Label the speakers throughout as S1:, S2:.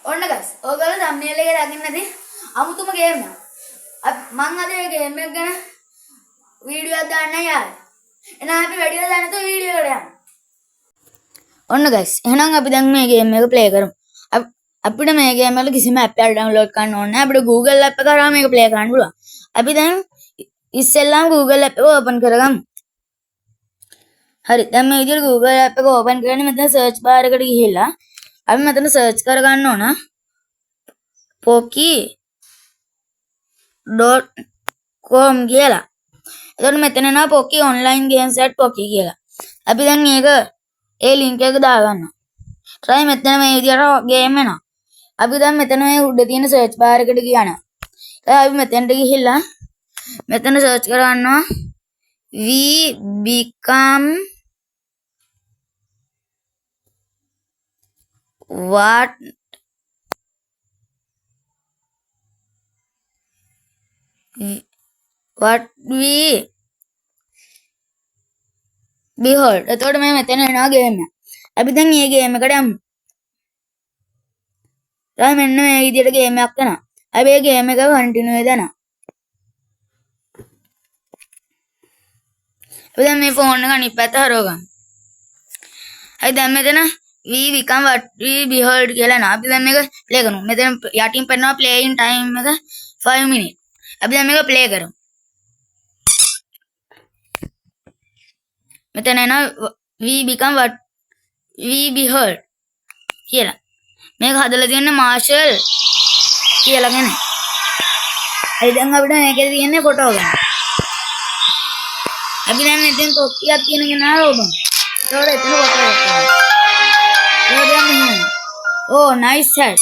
S1: ඔන්න ගස්. ඔයගොල්ලෝ thumbnail එකේ දකින්න නැති අමුතුම ගේම් එක. මම අද මේ ගේම් එක ගැන වීඩියෝ එකක් දාන්න යාළුවා. එහෙනම් අපි වැඩිලා දාන්න තෝ වීඩියෝ එකට යමු. ඔන්න ගස්. එහෙනම් අපි දැන් මේ ගේම් එක ප්ලේ කරමු. අපිට මේ ගේම් එක කිසිම app එකක් download කරන්න ඕනේ නැහැ. අපිට Google app එක කරා මේක ප්ලේ කරන්න පුළුවන්. අපි දැන් ඉස්සෙල්ලාම Google app එක open කරගමු. හරි. දැන් මේ විදිහට Google app එක open කරගෙන මෙතන search bar එකට ගිහිල්ලා අපි මෙතන search කරගන්න ඕන poki.com කියලා. එතකොට මෙතන එනවා poki online games at poki කියලා. අපි දැන් මේක ඒ link එක දාගන්නවා. try මෙතන මේ විදිහට game එනවා. අපි දැන් මෙතන මේ උඩ තියෙන search bar එකට ගියානම් දැන් අපි මෙතනට ගිහිල්ලා මෙතන search කරගන්නවා we become what we behold. එතකොට මේ මෙතන එනවා ගේම් එක. අපි දැන් මේ ගේම් එකට යමු. දැන් මෙන්න මේ විදිහට ගේම් එකක් කරනවා. අපි මේ ගේම් එක කන්ටිනියු වෙදනවා. අපි දැන් මේ ෆෝන් එක අනිත් පැත්ත හරවගමු. හරි දැන් මෙතන we become what we behold කියලා නෝ. අපි දැන් මේක ප්ලේ කරමු. මෙතන යටින් පෙන්නනවා playing time එක 5 minutes. අපි දැන් මේක ප්ලේ කරමු. මෙතන එනවා we become what we behold කියලා. මේක හදලා තියෙන්නේ මාෂල් කියලා කෙනෙක්. හරි දැන් අපිට මේකේ තියෙන්නේ ෆොටෝ ගන්න. අපි දැන් මෙතෙන් කොපියක් තියෙන කෙනා රෝබන්. ඒතකොට එතන ෆොටෝ එකක්. Oh nice hat.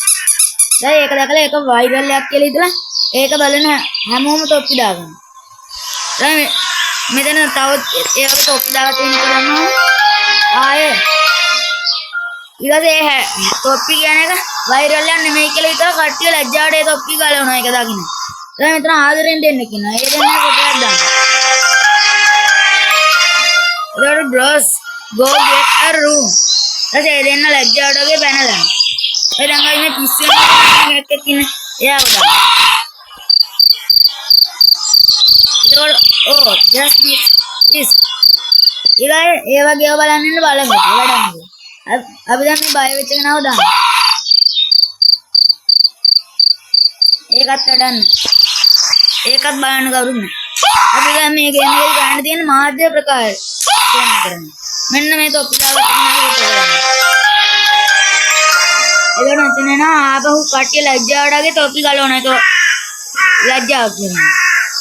S1: දැන් ඒක දැකලා ඒක වයිරල් එකක් කියලා හිතලා ඒක බලන හැමෝම තොප්පි දාගන්න. දැන් මෙතන තව ඒකට තොප්පි දාලා තියෙන එක ගන්නවා. ආයේ ඊළඟට ඒ තොප්පි කියන එක වයිරල් එකක් නෙමෙයි කියලා හිතලා කට්ටිය ලැජ්ජාවට ඒ තොප්පි ගලවනවා ඒක දකින්න. දැන් මෙතන ආදරෙන් දෙන්න කියනවා. ඒ දෙන්නා ෆොටෝයක් දාන්න. ඒකට bros go get a room. ඒ දෙන්න ලැජ්ජාවට වගේ බැනලා. ඒ දැන් අයි මේ පිස්සු එකක් ඉන්නේ. එයාව දාන්න. ඒකට oh just this. ඊළඟ ඒ වගේ ඒවා බලන්න ඉන්න බලමු. වැඩන්නේ. අපි දැන් මේ බය වෙච්ච කෙනාව දාන්න. ඒකත් වැඩන්න. ඒකත් බලන්න කවුරුත් නැහැ. අපි දැන් මේ ගේම් එකේ ගන්න තියෙන මාධ්‍ය ප්‍රකාශ කරන්න. මෙන්න මේ තොප්පි දාලා තියෙනවා. එතන මෙතන ආපහු කට්ටිය ලැජ්ජාවට වගේ තොප්පි ගලවන එක ලැජ්ජාවක් කියනවා.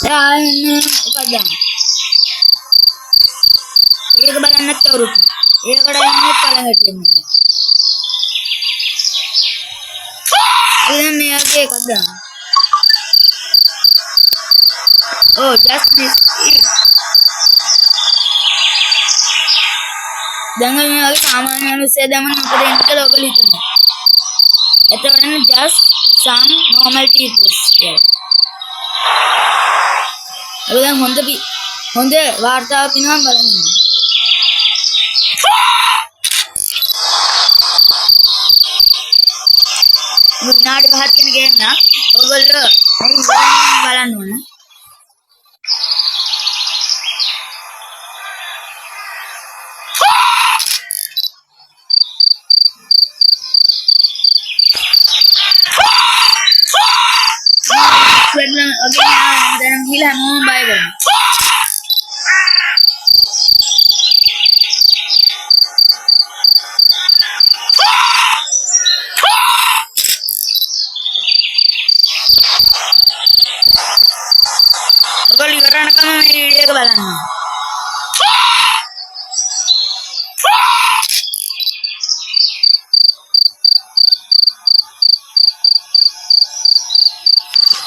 S1: දැන් එකක් දාන්න. ඒක බලන්නත් කවුරුත්. ඒකට යන්නේ පළහැට යනවා. දැන් මේකේ එකක් දාන්න. Oh just this it. දැන් මේ වගේ සාමාන්‍ය මිනිස්සු දැමන මොකද එන්නේ කියලා ඔයගොල්ලෝ හිතනවා. එතකොට just some normal people කියලා. අපි දැන් හොඳ වාර්තාවක් වෙනවා බලන්න. විනාඩි 5ක් කියන ගේම් එක ඔයගොල්ලෝ බලන්න ඕන. Then he'll have more by them. Kalau ibaran kamu video ke balan.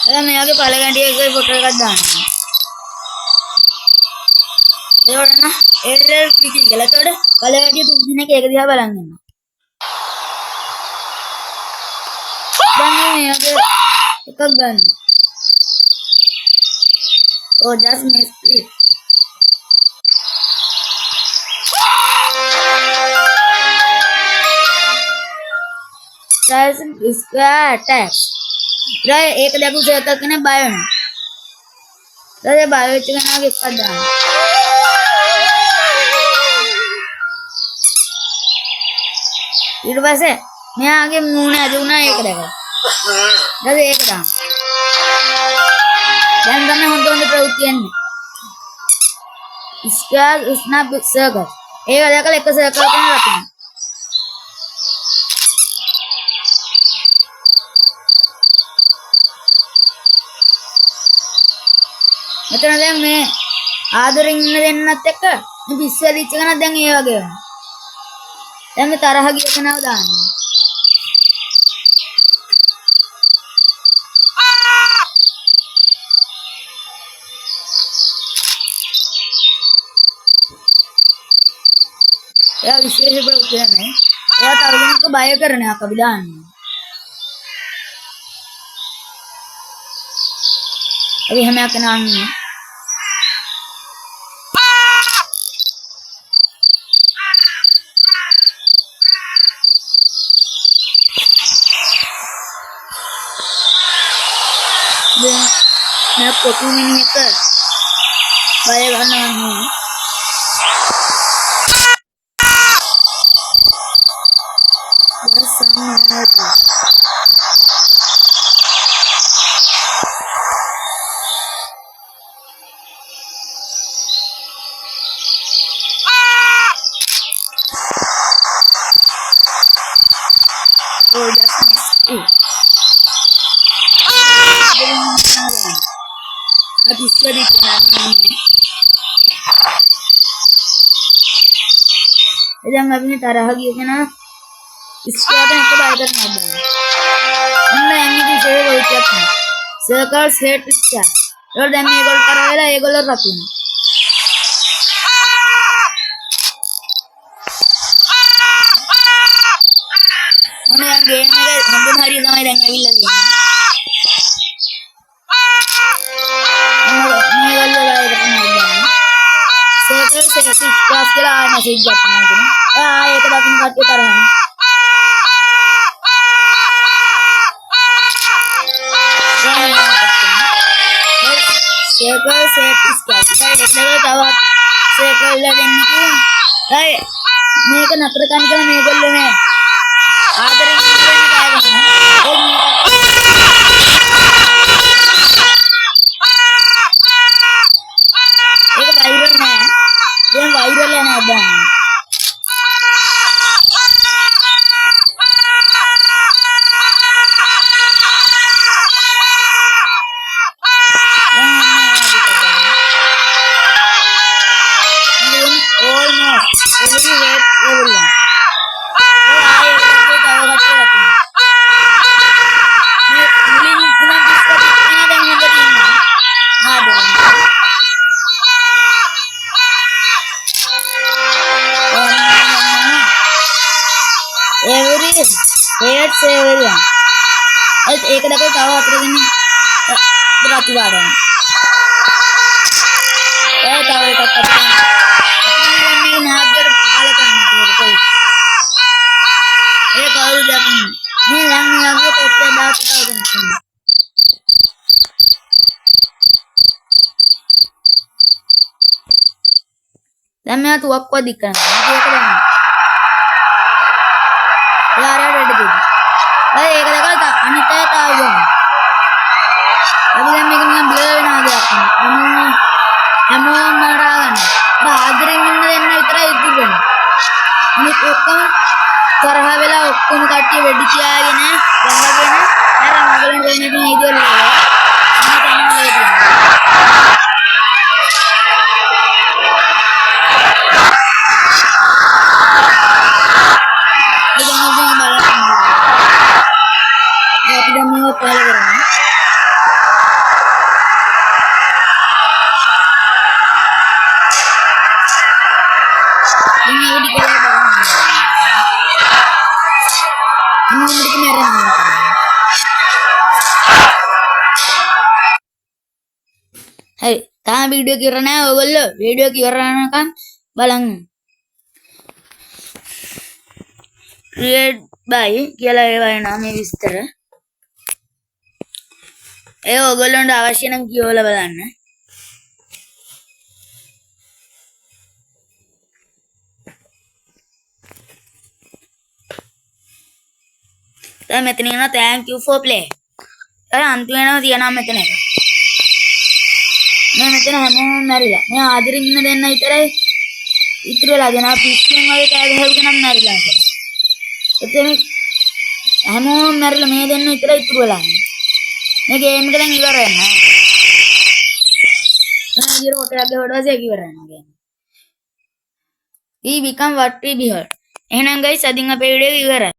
S1: දැන් මෙයාගේ පළගැටිය එකේ ෆොටෝ එකක් දාන්න. ඒකට න එරර් පිටි කියලා. ඒතකොට පළගැටිය තුන් දිනක ඒක දිහා බලන් ඉන්නවා. දැන් මෙයාගේ එකක් ගන්න. Oh just miss it. missiles square attacks. ඒක දැකපු සර්කල් කෙනෙක් බය වෙනවා. ඊට බය වෙච්ච කෙනාගේ එකක් දානවා. ඊට පස්සේ මෙයාගේ මූණ ඇදුණා ඒක දැකලා. ඊට ඒක දානවා. දැන් තමයි හොඳ ප්‍රවෘත්ති යන්නේ. Square snap circle. ඒක දැකලා එක සර්කල් එකක් රකින්න. මෙතන දැන් මේ ආදරෙන් ඉන්න දෙන්නත් එක්ක මේ පිස්සෙලිච්ච කෙනා දැන් ඒ වගේ වෙනවා. දැන් මේ තරහ ගිය කෙනාව දානවා. එයා විශේෂ ප්‍රවෘත්තියක් නේ. එයා තව කෙනෙක්ව බය කරන එකක් අපි දාන්නේ. අපි හැම කෙනාම मैं कोटू में नहीं है बाय गाना हूँ अभी स्टडी इधर अभी तरह की है ना इसके बाद हमको बाय करना होगा हमने एनी की सेव होती है सर्कल सेट इसका और देन ये गोल करावेला ये गोल रखना हमने गेम में हम हरी समय देंगे अभी लगी क्लास के लिए मैसेज जाता है ये तो बात करते तरह है सर्कल सेट इसका एक लेवल तवा सर्कल लेने की मैं का नत्र कान का मैं बोल रहा हूं आदर नहीं काय बना एक वायरल है ये वायरल है ना अब एक डबल तावा अत्र दिन रातू आ रहा है ए तावा का पता नहीं नागर हाल करने को कोई एक और जाती नहीं रंग आगे तो क्या बात कर सकते हैं मैं तो आपको दिख रहा है देख रहा हूं यार रेड दे एक देखा अनिता था वो अभी मैं ब्लर ना दे हम मारागन आदरेंगे इतना इतना तरह वेला कट्टी वेडिची आगे Hey, tahan video kira na wala video kira na kan balang create බයි කියලා ඒවා එනවා මේ විස්තර. ඒ ඔයගොල්ලන්ට අවශ්‍ය නම් කියවලා බලන්න. දැන් මෙතන එනවා thank you for play. අර අන්තිම වෙනව තියනවා මෙතන. මේ මෙතන හැමෝම මැරිලා. මේ ආදරෙන් ඉන්න දෙන්න විතරයි ඉතුරු වෙලා දෙනවා. පිස්සුන් වගේ කෑ ගහගෙන නම් මැරිලා. එතන හැමෝම මැරිලා මේ දෙන්න විතරයි ඉතුරු වෙලා. මේ ගේම් එක දැන් ඉවර වෙනවා. දැන් ඊට හොටයක් ගහුවාට පස්සේ ඉවර වෙනවා game. We become what we behold. එහෙනම් guys අදින් අපේ වීඩියෝ එක ඉවරයි.